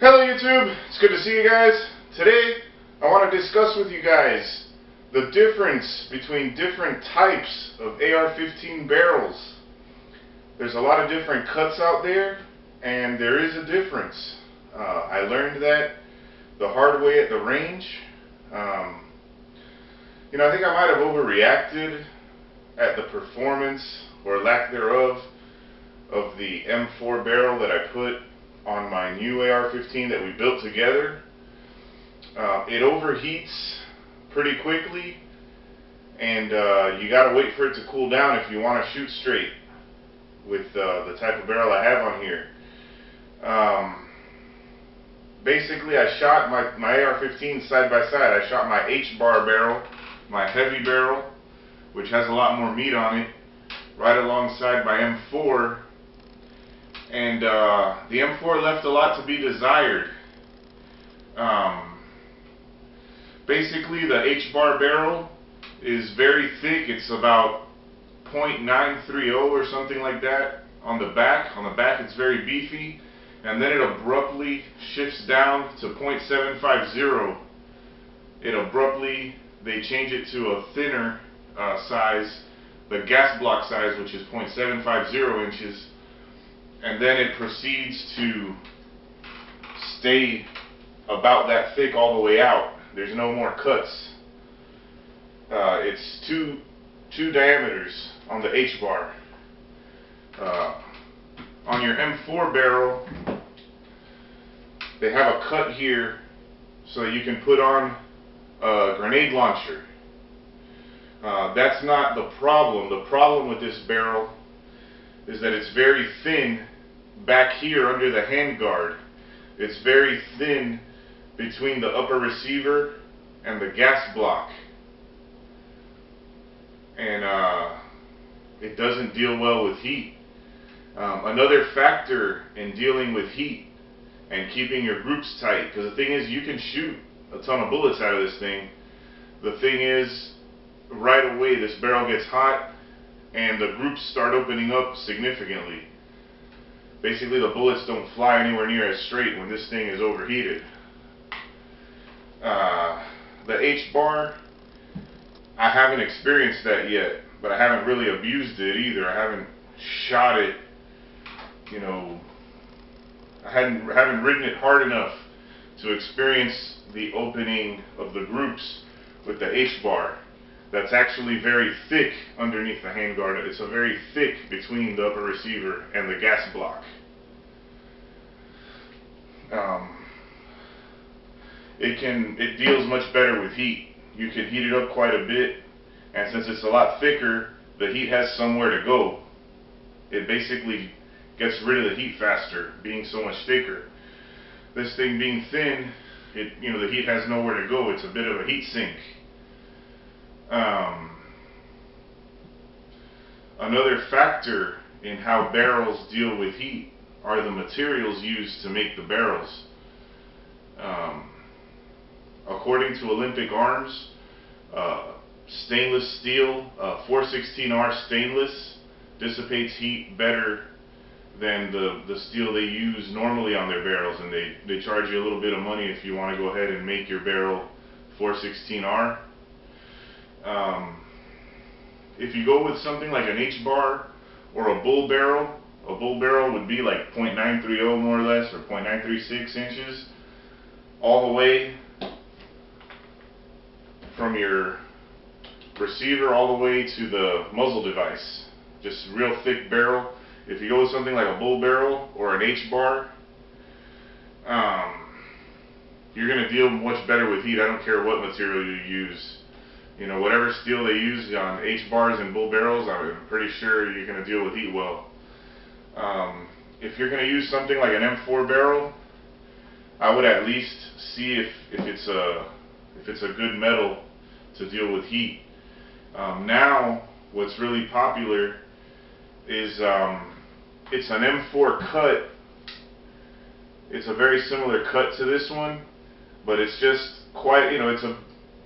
Hello YouTube, it's good to see you guys. Today I want to discuss with you guys the difference between different types of AR-15 barrels. There's a lot of different cuts out there and there is a difference. I learned that the hard way at the range. I think I might have overreacted at the performance or lack thereof of the M4 barrel that I put on my new AR-15 that we built together. It overheats pretty quickly, and you gotta wait for it to cool down if you want to shoot straight with the type of barrel I have on here. Basically, I shot my AR-15 side by side. I shot my HBAR barrel, my heavy barrel, which has a lot more meat on it, right alongside my M4. And the M4 left a lot to be desired. Basically, the HBAR barrel is very thick. It's about .930 or something like that on the back. On the back, it's very beefy, and then it abruptly shifts down to .750. They change it to a thinner size, the gas block size, which is .750 inches. And then it proceeds to stay about that thick all the way out. There's no more cuts. It's two diameters on the HBAR. On your M4 barrel, they have a cut here so that you can put on a grenade launcher. That's not the problem. The problem with this barrel is that it's very thin back here under the handguard. It's very thin between the upper receiver and the gas block. And it doesn't deal well with heat. Another factor in dealing with heat and keeping your groups tight, because the thing is, you can shoot a ton of bullets out of this thing. The thing is, right away this barrel gets hot and the groups start opening up significantly. Basically, the bullets don't fly anywhere near as straight when this thing is overheated. The HBAR, I haven't experienced that yet, but I haven't really abused it either. I haven't shot it, I haven't ridden it hard enough to experience the opening of the groups with the HBAR. That's actually very thick underneath the handguard. It's a very thick between the upper receiver and the gas block. It deals much better with heat. You can heat it up quite a bit, and since it's a lot thicker, the heat has somewhere to go. It basically gets rid of the heat faster, being so much thicker. This thing being thin, the heat has nowhere to go. It's a bit of a heat sink. Another factor in how barrels deal with heat are the materials used to make the barrels. According to Olympic Arms, stainless steel, 416R stainless, dissipates heat better than the steel they use normally on their barrels, and they charge you a little bit of money if you want to go ahead and make your barrel 416R. If you go with something like an HBAR or a bull barrel would be like .930 more or less, or .936 inches, all the way from your receiver all the way to the muzzle device. Just real thick barrel. If you go with something like a bull barrel or an HBAR, you're going to deal much better with heat. I don't care what material you use. Whatever steel they use on HBARs and bull barrels, I'm pretty sure you're going to deal with heat well. If you're going to use something like an M4 barrel, I would at least see if it's a good metal to deal with heat. Now, what's really popular is it's an M4 cut. It's a very similar cut to this one, but it's just quite,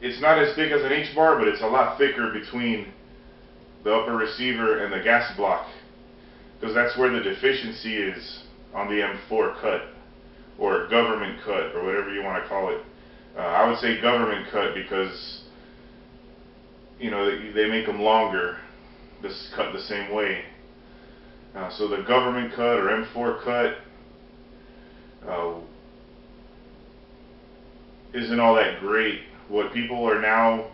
it's not as thick as an HBAR, but it's a lot thicker between the upper receiver and the gas block, because that's where the deficiency is on the M4 cut. or government cut, or whatever you want to call it. I would say government cut because, you know, they make them longer, this cut the same way. So the government cut or M4 cut isn't all that great. What people are now,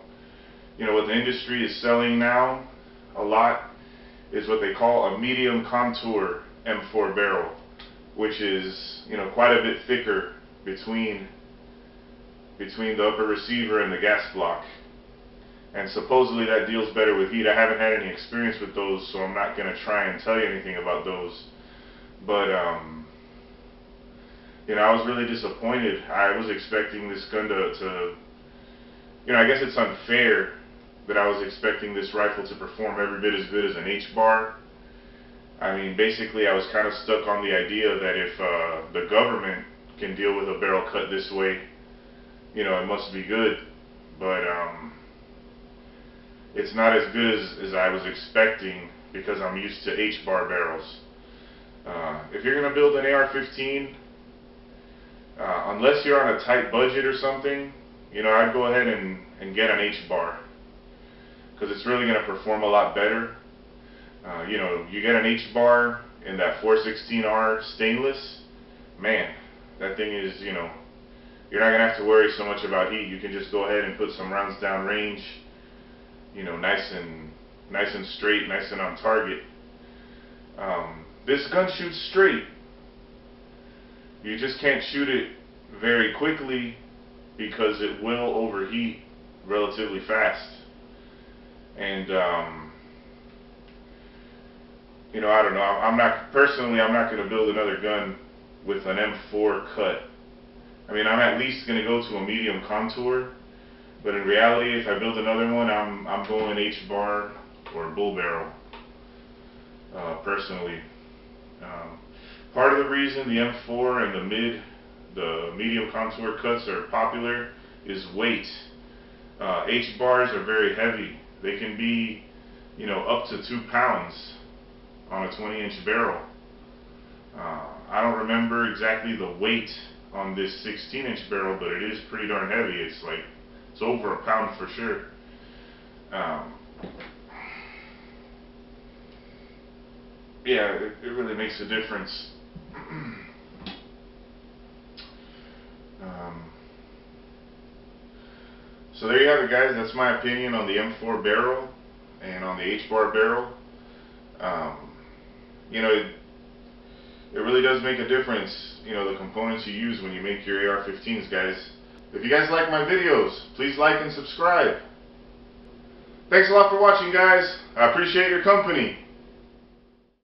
you know, what the industry is selling now a lot is what they call a medium contour M4 barrel, which is, you know, quite a bit thicker between the upper receiver and the gas block. And supposedly that deals better with heat. I haven't had any experience with those, so I'm not going to try and tell you anything about those. But, you know, I was really disappointed. I was expecting this gun to, you know, I guess it's unfair that I was expecting this rifle to perform every bit as good as an HBAR. I mean, basically I was kind of stuck on the idea that if the government can deal with a barrel cut this way, you know, it must be good. But it's not as good as I was expecting because I'm used to HBAR barrels. If you're going to build an AR-15, unless you're on a tight budget or something, you know, I'd go ahead and get an HBAR because it's really going to perform a lot better. You know, you get an HBAR in that 416R stainless, man, that thing is, you know, you're not going to have to worry so much about heat. You can just go ahead and put some rounds down range, you know, nice and straight, nice and on target. This gun shoots straight. You just can't shoot it very quickly because it will overheat relatively fast. And you know, I don't know. I'm not going to build another gun with an M4 cut. I mean, I'm at least going to go to a medium contour, but in reality, if I build another one, I'm going HBAR or bull barrel. Personally, part of the reason the M4 and the medium contour cuts are popular is weight. HBARs are very heavy. They can be, you know, up to 2 pounds on a 20-inch barrel. I don't remember exactly the weight on this 16-inch barrel, but it is pretty darn heavy. It's over a pound for sure. Yeah, it really makes a difference. So there you have it, guys. That's my opinion on the M4 barrel and on the HBAR barrel. You know, it really does make a difference, you know, the components you use when you make your AR-15s, guys. If you guys like my videos, please like and subscribe. Thanks a lot for watching, guys. I appreciate your company.